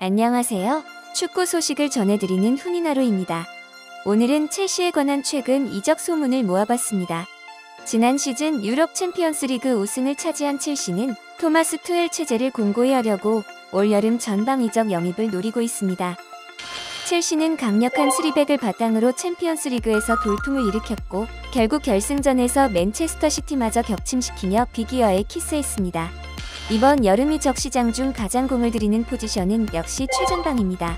안녕하세요. 축구 소식을 전해드리는 훈이나루입니다. 오늘은 첼시에 관한 최근 이적 소문을 모아봤습니다. 지난 시즌 유럽 챔피언스 리그 우승을 차지한 첼시는 토마스 투엘 체제를 공고히 하려고 올 여름 전방 이적 영입을 노리고 있습니다. 첼시는 강력한 3백을 바탕으로 챔피언스 리그에서 돌풍을 일으켰고 결국 결승전에서 맨체스터 시티마저 격침시키며 비기어에 키스했습니다. 이번 여름 이적 시장 중 가장 공을 들이는 포지션은 역시 최전방입니다.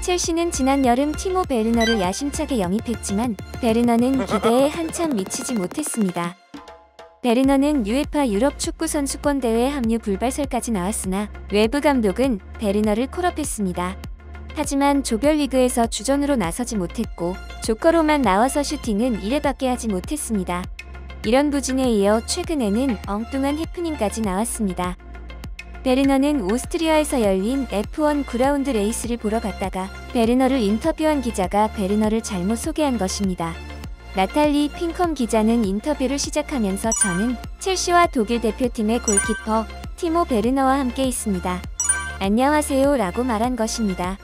첼시는 지난 여름 티모 베르너를 야심차게 영입했지만 베르너는 기대에 한참 미치지 못했습니다. 베르너는 UEFA 유럽 축구 선수권 대회 합류 불발설까지 나왔으나 외부 감독은 베르너를 콜업했습니다. 하지만 조별리그에서 주전으로 나서지 못했고 조커로만 나와서 슈팅은 1회밖에 하지 못했습니다. 이런 부진에 이어 최근에는 엉뚱한 해프닝까지 나왔습니다. 베르너는 오스트리아에서 열린 F1 그라운드 레이스를 보러 갔다가 베르너를 인터뷰한 기자가 베르너를 잘못 소개한 것입니다. 나탈리 핑컴 기자는 인터뷰를 시작하면서 저는 첼시와 독일 대표팀의 골키퍼 티모 베르너와 함께 있습니다. 안녕하세요 라고 말한 것입니다.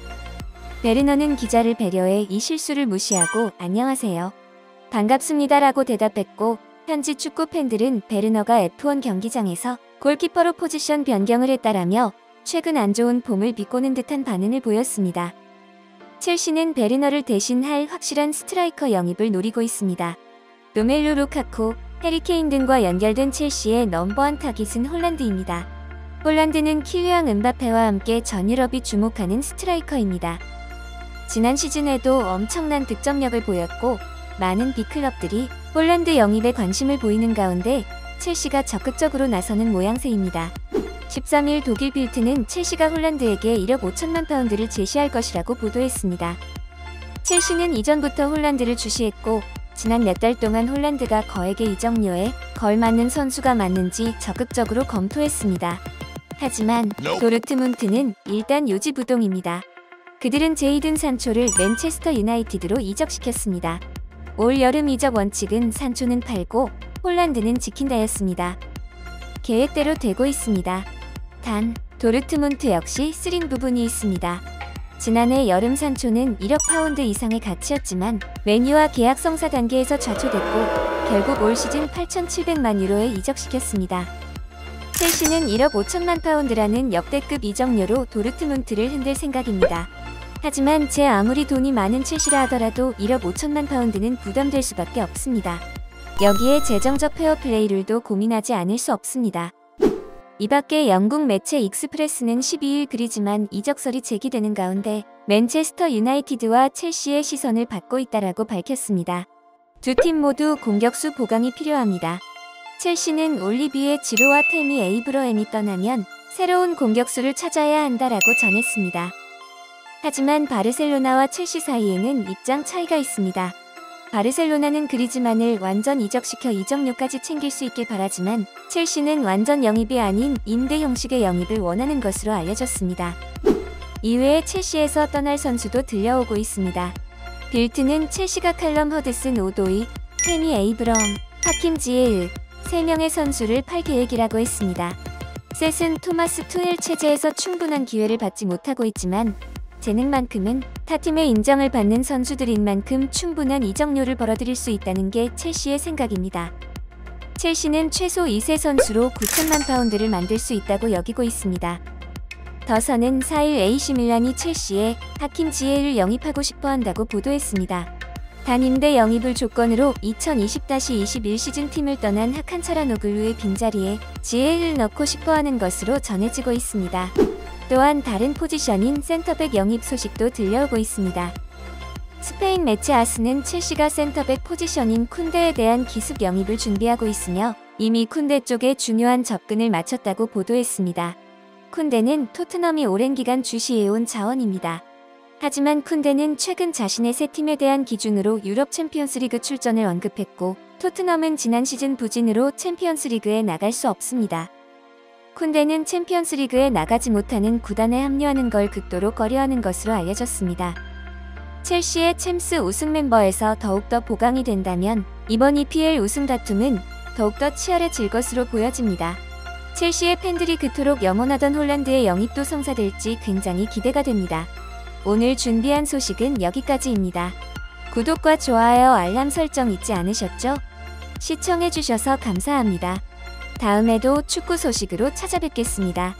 베르너는 기자를 배려해 이 실수를 무시하고 안녕하세요. 반갑습니다 라고 대답했고 현지 축구 팬들은 베르너가 F1 경기장에서 골키퍼로 포지션 변경을 했다라며 최근 안 좋은 폼을 비꼬는 듯한 반응을 보였습니다. 첼시는 베르너를 대신할 확실한 스트라이커 영입을 노리고 있습니다. 로멜루 루카쿠, 해리 케인 등과 연결된 첼시의 넘버원 타깃은 홀란드입니다. 홀란드는 킬리앙 은바페와 함께 전 유럽이 주목하는 스트라이커입니다. 지난 시즌에도 엄청난 득점력을 보였고 많은 빅클럽들이 홀란드 영입에 관심을 보이는 가운데 첼시가 적극적으로 나서는 모양새입니다. 13일 독일 빌트는 첼시가 홀란드에게 1억 5천만 파운드를 제시할 것이라고 보도했습니다. 첼시는 이전부터 홀란드를 주시했고 지난 몇 달 동안 홀란드가 거액의 이적료에 걸맞는 선수가 맞는지 적극적으로 검토했습니다. 하지만 도르트문트는 일단 요지부동입니다. 그들은 제이든 산초를 맨체스터 유나이티드로 이적시켰습니다. 올 여름 이적 원칙은 산초는 팔고 홀란드는 지킨다였습니다. 계획대로 되고 있습니다. 단, 도르트문트 역시 쓰린 부분이 있습니다. 지난해 여름 산초는 1억 파운드 이상의 가치였지만 맨유와 계약 성사 단계에서 좌초됐고 결국 올 시즌 8,700만 유로에 이적시켰습니다. 첼시는 1억 5천만 파운드라는 역대급 이적료로 도르트문트를 흔들 생각입니다. 하지만 제 아무리 돈이 많은 첼시라 하더라도 1억 5천만 파운드는 부담될 수밖에 없습니다. 여기에 재정적 페어플레이룰도 고민하지 않을 수 없습니다. 이 밖에 영국 매체 익스프레스는 12일 그리즈만 이적설이 제기되는 가운데 맨체스터 유나이티드와 첼시의 시선을 받고 있다라고 밝혔습니다. 두 팀 모두 공격수 보강이 필요합니다. 첼시는 올리비에 지루와 테미 에이브러햄이 떠나면 새로운 공격수를 찾아야 한다라고 전했습니다. 하지만 바르셀로나와 첼시 사이에는 입장 차이가 있습니다. 바르셀로나는 그리즈만을 완전 이적시켜 이적료까지 챙길 수 있길 바라지만 첼시는 완전 영입이 아닌 임대 형식의 영입을 원하는 것으로 알려졌습니다. 이외에 첼시에서 떠날 선수도 들려오고 있습니다. 빌트는 첼시가 칼럼 허드슨 오도이, 테미 에이브럼, 하킴 지에으 3명의 선수를 팔 계획이라고 했습니다. 셋은 토마스 투엘 체제에서 충분한 기회를 받지 못하고 있지만 재능만큼은 타 팀의 인정을 받는 선수들인 만큼 충분한 이적료를 벌어들일 수 있다는 게 첼시의 생각입니다. 첼시는 최소 2세 선수로 9천만 파운드를 만들 수 있다고 여기고 있습니다. 더서는 4일 AC 밀란이 첼시에 하킴 지에를 영입하고 싶어 한다고 보도했습니다. 단 임대 영입을 조건으로 2020-21 시즌 팀을 떠난 하칸 차라노글루의 빈자리에 지에를 넣고 싶어 하는 것으로 전해지고 있습니다. 또한 다른 포지션인 센터백 영입 소식도 들려오고 있습니다. 스페인 매체 아스는 첼시가 센터백 포지션인 쿤데에 대한 기습 영입을 준비하고 있으며 이미 쿤데 쪽에 중요한 접근을 마쳤다고 보도했습니다. 쿤데는 토트넘이 오랜 기간 주시해온 자원입니다. 하지만 쿤데는 최근 자신의 새 팀에 대한 기준으로 유럽 챔피언스리그 출전을 언급했고 토트넘은 지난 시즌 부진으로 챔피언스리그에 나갈 수 없습니다. 쿤데는 챔피언스리그에 나가지 못하는 구단에 합류하는 걸 극도로 꺼려하는 것으로 알려졌습니다. 첼시의 챔스 우승 멤버에서 더욱더 보강이 된다면 이번 EPL 우승 다툼은 더욱더 치열해질 것으로 보여집니다. 첼시의 팬들이 그토록 염원하던 홀란드의 영입도 성사될지 굉장히 기대가 됩니다. 오늘 준비한 소식은 여기까지입니다. 구독과 좋아요, 알람 설정 잊지 않으셨죠? 시청해주셔서 감사합니다. 다음에도 축구 소식으로 찾아뵙겠습니다.